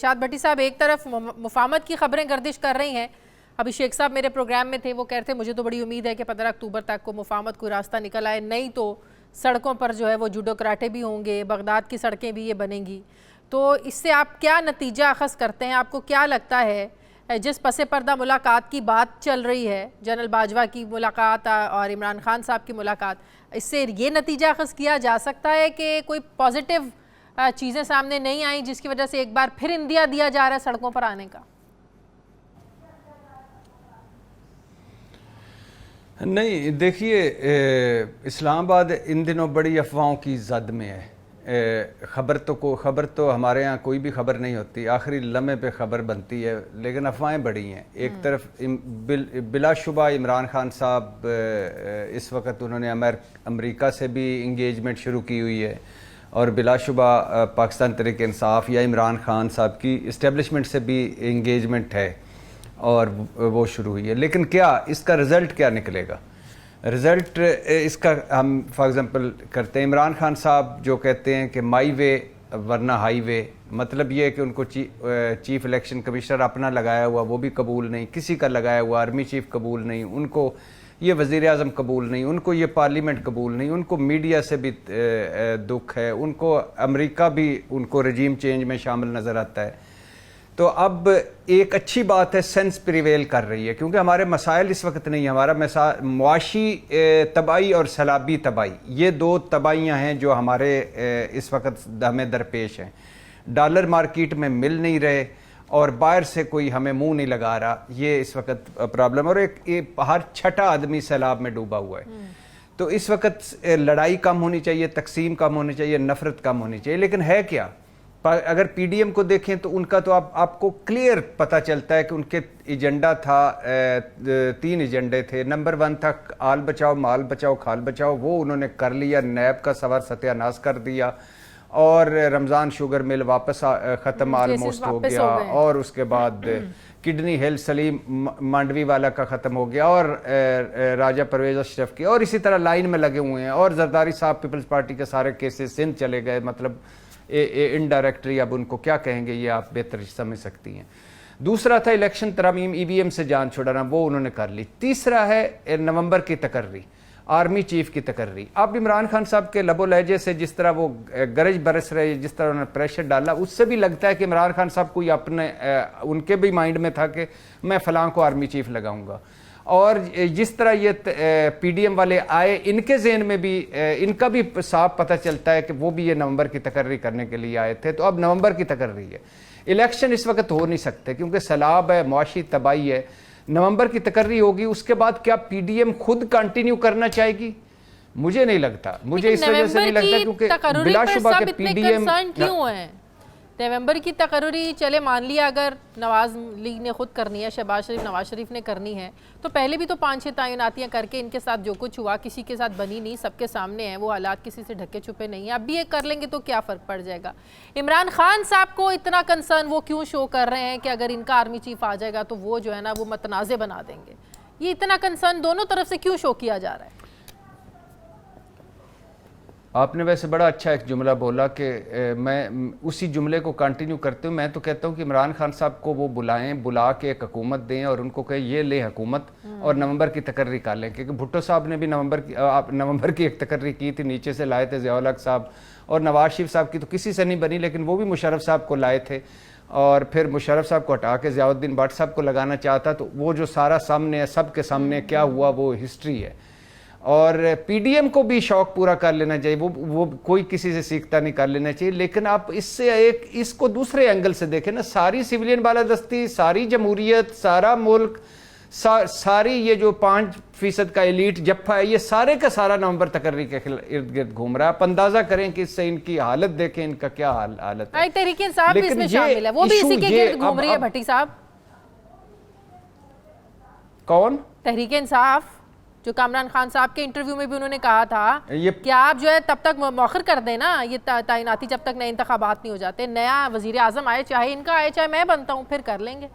شاد بھٹی صاحب ایک طرف مفاہمت کی خبریں گردش کر رہی ہیں. ابھی شیخ صاحب میرے پروگرام میں تھے, وہ کہتے ہیں مجھے تو بڑی امید ہے کہ 15 اکتوبر تک کو مفاہمت کوئی راستہ نکل آئے, نہیں تو سڑکوں پر جو ہے وہ جوڈو کراٹے بھی ہوں گے, بغداد کی سڑکیں بھی یہ بنیں گی. تو اس سے آپ کیا نتیجہ اخذ کرتے ہیں؟ آپ کو کیا لگتا ہے جس پس پردہ ملاقات کی بات چل رہی ہے, جنرل باجوہ کی ملاقات اور عمران خان صاحب کی ملاقات, اس سے یہ نتیجہ اخذ کیا جا سکتا ہے کہ کوئی پازیٹیو چیزیں سامنے نہیں آئیں جس کی وجہ سے ایک بار پھر اندیا دیا جا رہا ہے سڑکوں پر آنے کا؟ نہیں, دیکھیے اسلام آباد ان دنوں بڑی افواہوں کی زد میں ہے. خبر تو ہمارے ہاں کوئی بھی خبر نہیں ہوتی, آخری لمحے پہ خبر بنتی ہے, لیکن افواہیں بڑی ہیں. ایک طرف بلا شبہ عمران خان صاحب اس وقت انہوں نے امریکہ سے بھی انگیجمنٹ شروع کی ہوئی ہے, اور بلا شبہ پاکستان تحریک انصاف یا عمران خان صاحب کی اسٹیبلشمنٹ سے بھی انگیجمنٹ ہے اور وہ شروع ہوئی ہے. لیکن کیا اس کا رزلٹ کیا نکلے گا؟ رزلٹ اس کا ہم فار ایگزامپل کرتے ہیں, عمران خان صاحب جو کہتے ہیں کہ مائی وے ورنہ ہائی وے, مطلب یہ ہے کہ ان کو چیف الیکشن کمشنر اپنا لگایا ہوا وہ بھی قبول نہیں, کسی کا لگایا ہوا آرمی چیف قبول نہیں, ان کو یہ وزیر اعظم قبول نہیں, ان کو یہ پارلیمنٹ قبول نہیں, ان کو میڈیا سے بھی دکھ ہے, ان کو امریکہ بھی ان کو رجیم چینج میں شامل نظر آتا ہے. تو اب ایک اچھی بات ہے, سینس پریویل کر رہی ہے, کیونکہ ہمارے مسائل اس وقت نہیں, ہمارا معاشی تباہی اور سیلابی تباہی, یہ دو تباہیاں ہیں جو ہمارے اس وقت ہمیں درپیش ہیں. ڈالر مارکیٹ میں مل نہیں رہے اور باہر سے کوئی ہمیں منہ نہیں لگا رہا, یہ اس وقت پرابلم, اور ایک ہر چھٹا آدمی سیلاب میں ڈوبا ہوا ہے. تو اس وقت لڑائی کم ہونی چاہیے, تقسیم کم ہونی چاہیے, نفرت کم ہونی چاہیے. لیکن ہے کیا, اگر پی ڈی ایم کو دیکھیں تو ان کا تو آپ کو کلیئر پتہ چلتا ہے کہ ان کے ایجنڈا تھا, 3 ایجنڈے تھے. نمبر 1 تھا آل بچاؤ مال بچاؤ کھال بچاؤ, وہ انہوں نے کر لیا, نیب کا سوار ستیہ ناش کر دیا, اور رمضان شوگر مل واپس ختم آلموسٹ ہو گیا, اور اس کے بعد کڈنی ہیل سلیم مانڈوی والا کا ختم ہو گیا, اور راجہ پرویز اشرف کی, اور اسی طرح لائن میں لگے ہوئے ہیں. اور زرداری صاحب پیپلز پارٹی کے سارے کیسز سندھ چلے گئے, مطلب انڈائریکٹلی اب ان کو کیا کہیں گے یہ آپ بہتر سمجھ سکتی ہیں. دوسرا تھا الیکشن ترامیم, ای وی ایم سے جان چھڑانا, وہ انہوں نے کر لی. تیسرا ہے نومبر کی تقرری, آرمی چیف کی تقرری. اب عمران خان صاحب کے لب و لہجے سے جس طرح وہ گرج برس رہے, جس طرح انہوں نے پریشر ڈالا, اس سے بھی لگتا ہے کہ عمران خان صاحب کوئی اپنے ان کے بھی مائنڈ میں تھا کہ میں فلاں کو آرمی چیف لگاؤں گا. اور جس طرح یہ پی ڈی ایم والے آئے, ان کے ذہن میں بھی ان کا بھی صاف پتہ چلتا ہے کہ وہ بھی یہ نومبر کی تقرری کرنے کے لیے آئے تھے. تو اب نومبر کی تقرری ہے, الیکشن اس وقت ہو نہیں سکتے کیونکہ سیلاب ہے, معاشی تباہی ہے. نومبر کی تقرری ہوگی, اس کے بعد کیا پی ڈی ایم خود کنٹینیو کرنا چاہے گی؟ مجھے نہیں لگتا, مجھے اس وجہ سے نہیں لگتا کیونکہ بلا شبہ کہ پی ڈی ایم نومبر کی تقرری چلے مان لیا اگر نواز لیگ نے خود کرنی ہے, شہباز شریف نواز شریف نے کرنی ہے, تو پہلے بھی تو 5-6 تعیناتیاں کر کے ان کے ساتھ جو کچھ ہوا کسی کے ساتھ بنی نہیں, سب کے سامنے ہیں وہ حالات, کسی سے ڈھکے چھپے نہیں ہیں. اب بھی یہ کر لیں گے تو کیا فرق پڑ جائے گا؟ عمران خان صاحب کو اتنا کنسرن وہ کیوں شو کر رہے ہیں کہ اگر ان کا آرمی چیف آ جائے گا تو وہ جو ہے نا وہ متنازع بنا دیں گے؟ یہ اتنا کنسرن دونوں طرف سے کیوں شو کیا جا رہا ہے؟ آپ نے ویسے بڑا اچھا ایک جملہ بولا کہ میں اسی جملے کو کنٹینیو کرتے ہوں. میں تو کہتا ہوں کہ عمران خان صاحب کو وہ بلائیں, بلا کے ایک حکومت دیں اور ان کو کہیں یہ لیں حکومت, اور نومبر کی تقرری کر لیں. کیونکہ بھٹو صاحب نے بھی نومبر کی ایک تقرری کی تھی, نیچے سے لائے تھے ضیاء الحق صاحب, اور نواز شریف صاحب کی تو کسی سے نہیں بنی, لیکن وہ بھی مشرف صاحب کو لائے تھے, اور پھر مشرف صاحب کو ہٹا کے ضیاء الدین بٹ صاحب کو لگانا چاہتا. تو وہ جو سارا سامنے ہے, سب کے سامنے کیا ہوا وہ ہسٹری ہے. اور پی ڈی ایم کو بھی شوق پورا کر لینا چاہیے, وہ کوئی کسی سے سیکھتا نہیں, کر لینا چاہیے. لیکن آپ اس کو دوسرے اینگل سے دیکھیں نا, ساری سویلین بالادستی, ساری جمہوریت, سارا ملک, ساری یہ جو 5% کا ایلیٹ جپا ہے, یہ سارے کا سارا نومبر تقرری کے ارد گرد گھوم رہا ہے. آپ اندازہ کریں کہ اس سے ان کی حالت دیکھیں, ان کا کیا حالت ہے. تحریک انصاف بھی اس میں شامل ہے, وہ بھی اسی کے گرد گھوم رہی ہے. بھٹی صاحب کون؟ تحریک انصاف, جو کامران خان صاحب کے انٹرویو میں بھی انہوں نے کہا تھا کہ آپ جو ہے تب تک مؤخر کر دیں نا یہ تعیناتی, جب تک نئے انتخابات نہیں ہو جاتے, نیا وزیر اعظم آئے, چاہے ان کا آئے چاہے میں بنتا ہوں, پھر کر لیں گے.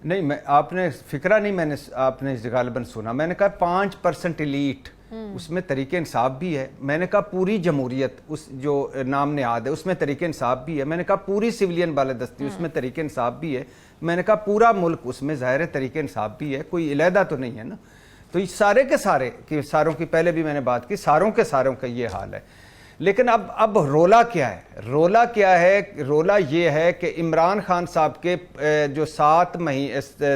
نہیں, آپ نے فکرہ نہیں, آپ نے غالباً سنا, میں نے کہا 5% ایلیٹ اس میں طریق انصاف بھی ہے. میں نے کہا پوری جمہوریت اس جو نام نہاد ہے اس میں طریق انصاف بھی ہے. میں نے کہا پوری سویلین بالادستی اس میں طریق انصاف بھی ہے. میں نے کہا پورا ملک اس میں ظاہر طریق انصاف بھی ہے, کوئی علیحدہ تو نہیں ہے نا. تو یہ سارے کے سارے کہ ساروں کی پہلے بھی میں نے بات کی, ساروں کے ساروں کا یہ حال ہے. لیکن اب رولا کیا ہے؟ رولا کیا ہے؟ رولا یہ ہے کہ عمران خان صاحب کے جو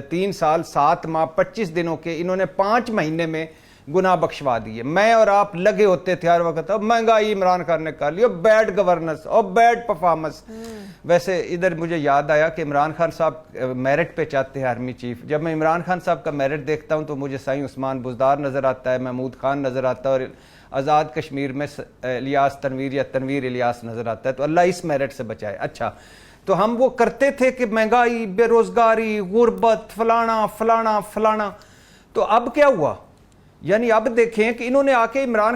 3 سال 7 ماہ 25 دنوں کے انہوں نے 5 مہینے میں گناہ بخشوا دیے. میں اور آپ لگے ہوتے تھے ہر وقت, اب مہنگائی عمران خان نے کر لی, اور بیڈ گورننس اور بیڈ پرفارمنس. ویسے ادھر مجھے یاد آیا کہ عمران خان صاحب میرٹ پہ چاہتے ہیں آرمی چیف. جب میں عمران خان صاحب کا میرٹ دیکھتا ہوں تو مجھے سائیں عثمان بزدار نظر آتا ہے, محمود خان نظر آتا ہے, اور آزاد کشمیر میں الیاس تنویر یا تنویر الیاس نظر آتا ہے. تو اللہ اس میرٹ سے بچائے. اچھا, تو ہم وہ کرتے تھے کہ مہنگائی, بے روزگاری, غربت, فلانا فلانا فلانا. تو اب کیا ہوا؟ یعنی اب دیکھیں کہ انہوں نے آ کے عمران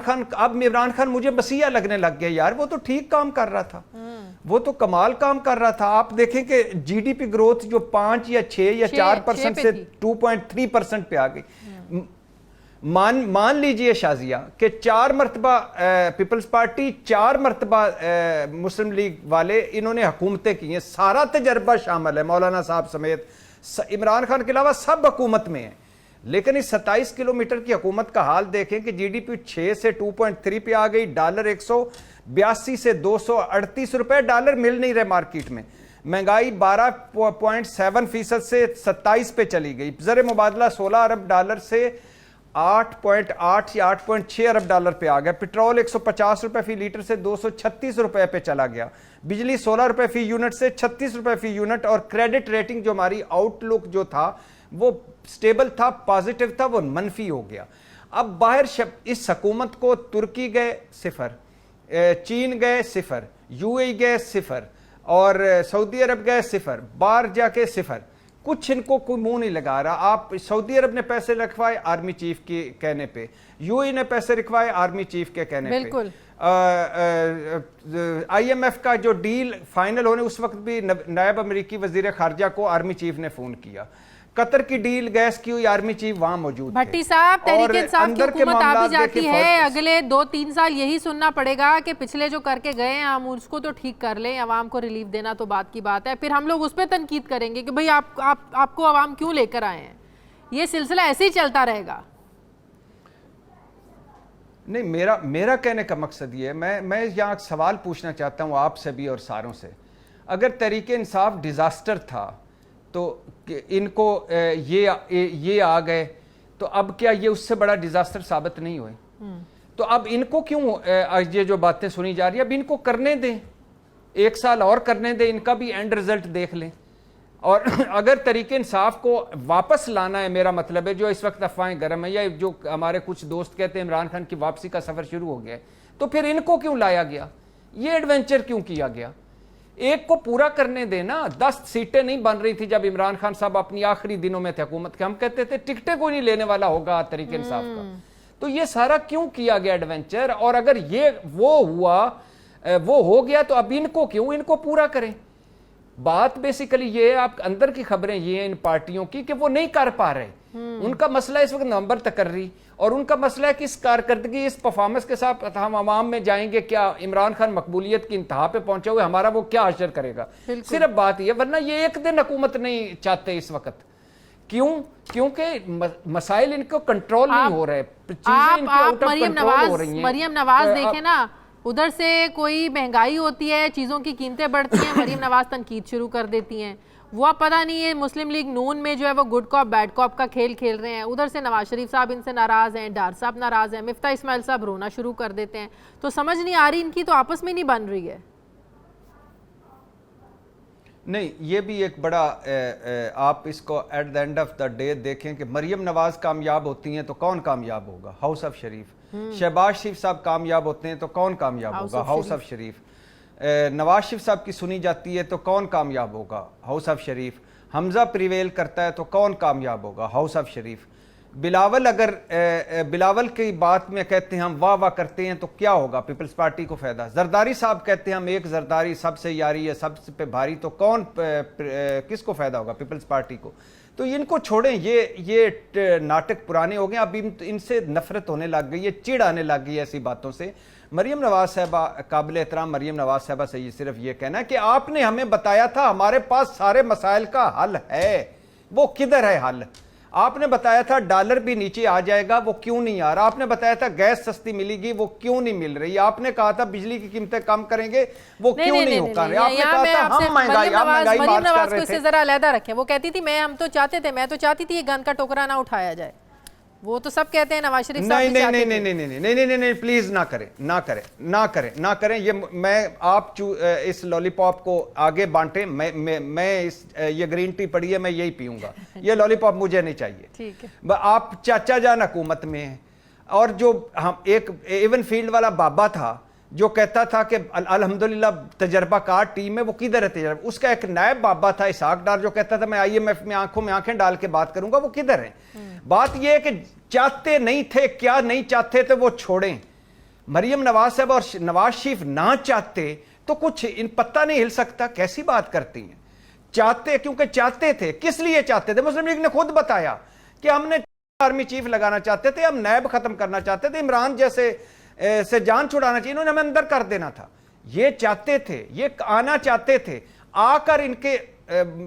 خان مجھے مسیحا لگنے لگ گیا. یار وہ تو ٹھیک کام کر رہا تھا, وہ تو کمال کام کر رہا تھا. آپ دیکھیں کہ جی ڈی پی گروتھ جو 5 یا 6 یا 4% سے 2.3% پہ آ گئی. مان لیجئے شازیہ کہ 4 مرتبہ پیپلز پارٹی, 4 مرتبہ مسلم لیگ والے انہوں نے حکومتیں کی ہیں. سارا تجربہ شامل ہے, مولانا صاحب سمیت, عمران خان کے علاوہ سب حکومت میں ہیں. لیکن اس 27 کلومیٹر کی حکومت کا حال دیکھیں کہ جی ڈی پی 6 سے 2.3 پہ آ گئی. ڈالر 182 سے 238 روپے ڈالر مل نہیں رہے مارکیٹ میں. مہنگائی 12.7% سے 27 پہ چلی گئی. زر مبادلہ 16 ارب ڈالر سے 8.8 یا 8.6 ارب ڈالر پہ آ گیا. پٹرول 150 روپے فی لیٹر سے 236 روپے پہ چلا گیا. بجلی 16 روپے فی یونٹ سے 36 روپے فی یونٹ. اور کریڈٹ ریٹنگ جو ہماری آؤٹ لک جو تھا وہ سٹیبل تھا, پازیٹیو تھا, وہ منفی ہو گیا. اب باہر اس حکومت کو ترکی گئے 0, چین گئے 0, یو اے گئے 0, اور سعودی عرب گئے 0, باہر جا کے 0. کچھ ان کو کوئی منہ نہیں لگا رہا. آپ سعودی عرب نے پیسے رکھوائے آرمی چیف کے کہنے پہ, یو اے نے پیسے رکھوائے آرمی چیف کے کہنے پہ. بالکل. آئی ایم ایف کا جو ڈیل فائنل ہونے اس وقت بھی نائب امریکی وزیر خارجہ کو آرمی چیف نے فون کیا. قطر کی ڈیل گیس کی ہوئی, آرمی چیف وہاں موجود تھے. بھٹی صاحب, تحریک انصاف کی حکومت آ بھی جاتی ہے, اگلے 2-3 سال یہی سننا پڑے گا کہ پچھلے جو کر کے گئے ہیں ہم اس کو تو ٹھیک کر لیں, عوام کو ریلیف دینا تو بات کی بات ہے. پھر ہم لوگ اس پہ تنقید کریں گے کہ بھئی آپ کو عوام کیوں لے کر آئے ہیں. یہ سلسلہ ایسے ہی چلتا رہے گا. نہیں, میرا کہنے کا مقصد یہ ہے, میں یہاں سوال پوچھنا چاہتا ہوں آپ سے بھی اور ساروں سے. اگر تحریک انصاف ڈیزاسٹر تھا تو ان کو یہ آ گئے, تو اب کیا یہ اس سے بڑا ڈیزاسٹر ثابت نہیں ہوئے؟ تو اب ان کو کیوں یہ جو باتیں سنی جا رہی ہیں, اب ان کو کرنے دیں, 1 سال اور کرنے دیں, ان کا بھی اینڈ رزلٹ دیکھ لیں. اور اگر تحریک انصاف کو واپس لانا ہے, میرا مطلب ہے جو اس وقت افواہیں گرم ہیں, یا جو ہمارے کچھ دوست کہتے ہیں عمران خان کی واپسی کا سفر شروع ہو گیا ہے, تو پھر ان کو کیوں لایا گیا, یہ ایڈونچر کیوں کیا گیا؟ ایک کو پورا کرنے دینا. 10 سیٹیں نہیں بن رہی تھی جب عمران خان صاحب اپنی آخری دنوں میں تھے حکومت کے, ہم کہتے تھے ٹکٹیں کوئی نہیں لینے والا ہوگا تحریک انصاف کا. تو یہ سارا کیوں کیا گیا ایڈونچر؟ اور اگر یہ وہ ہو گیا تو اب ان کو کیوں, ان کو پورا کریں. بات بیسیکلی یہ ہے, آپ اندر کی خبریں یہ ہیں ان پارٹیوں کی کہ وہ نہیں کر پا رہے. ان کا مسئلہ اس وقت نومبر تک کر رہی, اور ان کا مسئلہ ہے کہ اس کارکردگی, اس پرفارمنس کے ساتھ ہم عوام میں جائیں گے کیا؟ عمران خان مقبولیت کی انتہا پہ پہنچے ہوئے, ہمارا وہ کیا اشر کرے گا؟ صرف بات یہ, ورنہ یہ ایک دن حکومت نہیں چاہتے اس وقت. کیوں؟ کیونکہ مسائل ان کو کنٹرول نہیں ہو رہے, چیزیں ان کے آؤٹ آف کنٹرول ہو رہی ہیں. مریم نواز دیکھیں نا, ادھر سے کوئی مہنگائی ہوتی ہے, چیزوں کی قیمتیں بڑھتی ہیں, مریم نواز تنقید شروع کر دیتی ہیں. وہ اب پتہ نہیں ہے مسلم لیگ نون میں جو ہے وہ گڈ کاپ بیڈ کاپ کا کھیل کھیل رہے ہیں. ادھر سے نواز شریف صاحب ان سے ناراض ہیں, ڈار صاحب ناراض ہیں, مفتاح اسماعیل صاحب رونا شروع کر دیتے ہیں. تو سمجھ نہیں آ رہی ان کی, تو آپس میں نہیں بن رہی ہے. نہیں, یہ بھی ایک بڑا آپ اس کو at the and of the day دیکھیں کہ مریم نواز کامیاب ہوتی ہیں تو کون کامیاب ہوگا؟ ہاؤس آف شریف. شہباز شریف صاحب کامیاب ہوتے ہیں تو کون کامیاب ہوگا؟ ہاؤس آف شریف. نواز شریف صاحب کی سنی جاتی ہے تو کون کامیاب ہوگا؟ House of Sharif. Hamza prevail کرتا ہے تو کون کامیاب ہوگا؟ ہاؤس آف شریف. بلاول اگر بلاول کی بات میں کہتے ہیں ہم واہ واہ کرتے ہیں تو کیا ہوگا پیپلز پارٹی کو فائدہ؟ زرداری صاحب کہتے ہیں ہم ایک زرداری سب سے یاری ہے سب پہ بھاری، تو کون کس کو فائدہ ہوگا؟ پیپلز پارٹی کو۔ تو ان کو چھوڑیں، یہ ناٹک پرانے ہو گئے، اب ان سے نفرت ہونے لگ گئی ہے، چڑ آنے لگ گئی ہے ایسی باتوں سے۔ مریم نواز صاحبہ، قابل احترام مریم نواز صاحبہ سے یہ صرف یہ کہنا ہے کہ آپ نے ہمیں بتایا تھا ہمارے پاس سارے مسائل کا حل ہے، وہ کدھر ہے حل؟ آپ نے بتایا تھا ڈالر بھی نیچے آ جائے گا، وہ کیوں نہیں آ رہا؟ آپ نے بتایا تھا گیس سستی ملے گی، وہ کیوں نہیں مل رہی؟ آپ نے کہا تھا بجلی کی قیمتیں کم کریں گے، وہ کیوں نہیں ہو کر رہے؟ آپ نے کہا تھا ہم مہنگائی مریم مارچ نواز کر کو رہے اس سے تھے۔ ذرا علیحدہ رکھیں، وہ کہتی تھی میں تو چاہتی تھی یہ گن کا ٹوکرا نہ اٹھایا جائے، وہ تو سب کہتے ہیں نواز شریف صاحب بھی چاہتے تھے۔ نہیں پلیز نہ کریں یہ میں آپ اس لالی پاپ کو آگے بانٹیں، میں یہ گرین ٹی پڑی ہے میں یہی پیوں گا، یہ لالی پاپ مجھے نہیں چاہیے۔ ٹھیک ہے، آپ چاچا جان حکومت میں ہیں، اور جو ہم ایک ایون فیلڈ والا بابا تھا جو کہتا تھا کہ الحمدللہ تجربہ کار ٹیم ہے، وہ کدھر ہے تجربہ؟ اس کا ایک نائب بابا تھا اسحاق ڈار جو کہتا تھا میں آئی ایم ایف میں آنکھوں میں آنکھیں ڈال کے بات کروں گا، وہ کدھر ہیں؟ بات یہ ہے کہ چاہتے نہیں تھے، کیا نہیں چاہتے تھے وہ چھوڑیں۔ مریم نواز صاحب اور نواز شریف نہ چاہتے تو کچھ ان پتہ نہیں ہل سکتا، کیسی بات کرتی ہیں؟ چاہتے، کیونکہ چاہتے تھے، کس لیے چاہتے تھے؟ مسلم لیگ نے خود بتایا کہ ہم نے آرمی چیف لگانا چاہتے تھے، ہم نیب ختم کرنا چاہتے تھے، عمران جیسے سے جان چھڑانا چاہیے، انہوں نے ہمیں اندر کر دینا تھا۔ یہ چاہتے تھے، یہ آنا چاہتے تھے، آ کر ان کے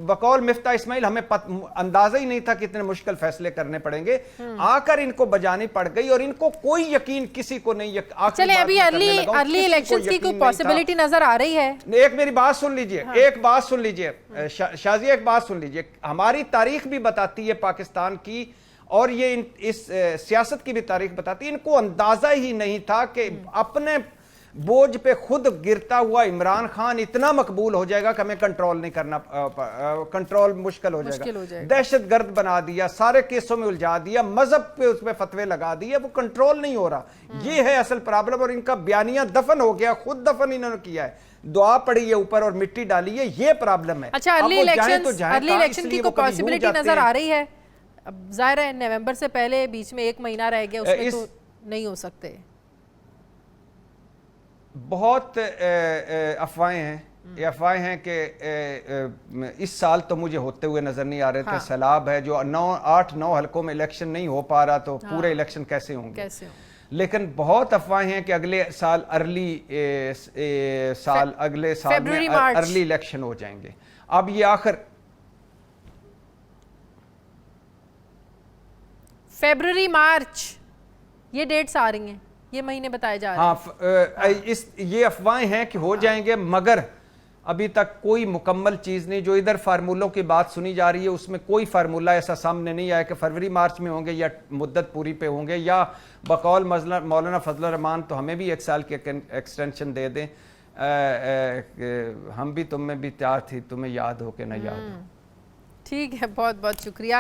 بقول مفتاح اسماعیل ہمیں اندازہ ہی نہیں تھا کہ اتنے مشکل فیصلے کرنے پڑیں گے، آ کر ان کو بجانی پڑ گئی، اور ان کو کوئی یقین کسی کو نہیں۔ چلیں ابھی ارلی الیکشنز کی کوئی پاسبلٹی نظر آ رہی ہے؟ ایک میری بات سن لیجئے، ایک بات سن لیجئے شازیہ، ایک بات سن لیجئے، ہماری تاریخ بھی بتاتی ہے پاکستان کی، اور یہ اس سیاست کی بھی تاریخ بتاتی ہے، ان کو اندازہ ہی نہیں تھا کہ اپنے بوجھ پہ خود گرتا ہوا عمران خان اتنا مقبول ہو جائے گا کہ ہمیں کنٹرول نہیں کرنا، کنٹرول مشکل ہو جائے گا، دہشت گرد بنا دیا، سارے کیسوں میں الجھا دیا، مذہب پہ اس پہ فتوے لگا دیے، وہ کنٹرول نہیں ہو رہا۔ یہ ہے اصل پرابلم، اور ان کا بیانیہ دفن ہو گیا، خود دفن انہوں نے کیا ہے، دعا پڑی ہے اوپر اور مٹی ڈالی ہے، یہ پرابلم ہے۔ اچھا ارلی الیکشن کی کوئی پاسبلٹی نظر آ رہی ہے؟ اب ظاہر ہے نومبر سے پہلے بیچ میں ایک مہینہ رہ گیا، اس میں تو نہیں ہو سکتے۔ بہت افواہیں ہیں، یہ افواہیں ہیں کہ اس سال تو مجھے ہوتے ہوئے نظر نہیں آ رہے تھے، سیلاب ہے جو 8-9 حلقوں میں الیکشن نہیں ہو پا رہا، تو پورے الیکشن کیسے ہوں گے؟ لیکن بہت افواہیں ہیں کہ اگلے سال اگلے سال میں ارلی الیکشن ہو جائیں گے۔ اب یہ آخر فیبروری مارچ یہ ڈیٹس آ رہی ہیں، یہ مہینے بتائے جا رہے ہیں۔ ہاں یہ افواہیں ہیں کہ ہو جائیں گے، مگر ابھی تک کوئی مکمل چیز نہیں۔ جو ادھر فارمولوں کی بات سنی جا رہی ہے اس میں کوئی فارمولہ ایسا سامنے نہیں آیا کہ فروری مارچ میں ہوں گے یا مدت پوری پہ ہوں گے، یا بقول مولانا فضل الرحمان تو ہمیں بھی 1 سال کی ایکسٹینشن دے دیں، ہم بھی تم میں بھی تیار تھی، تمہیں یاد ہو کہ نہ یاد ہو۔ ٹھیک ہے، بہت بہت شکریہ۔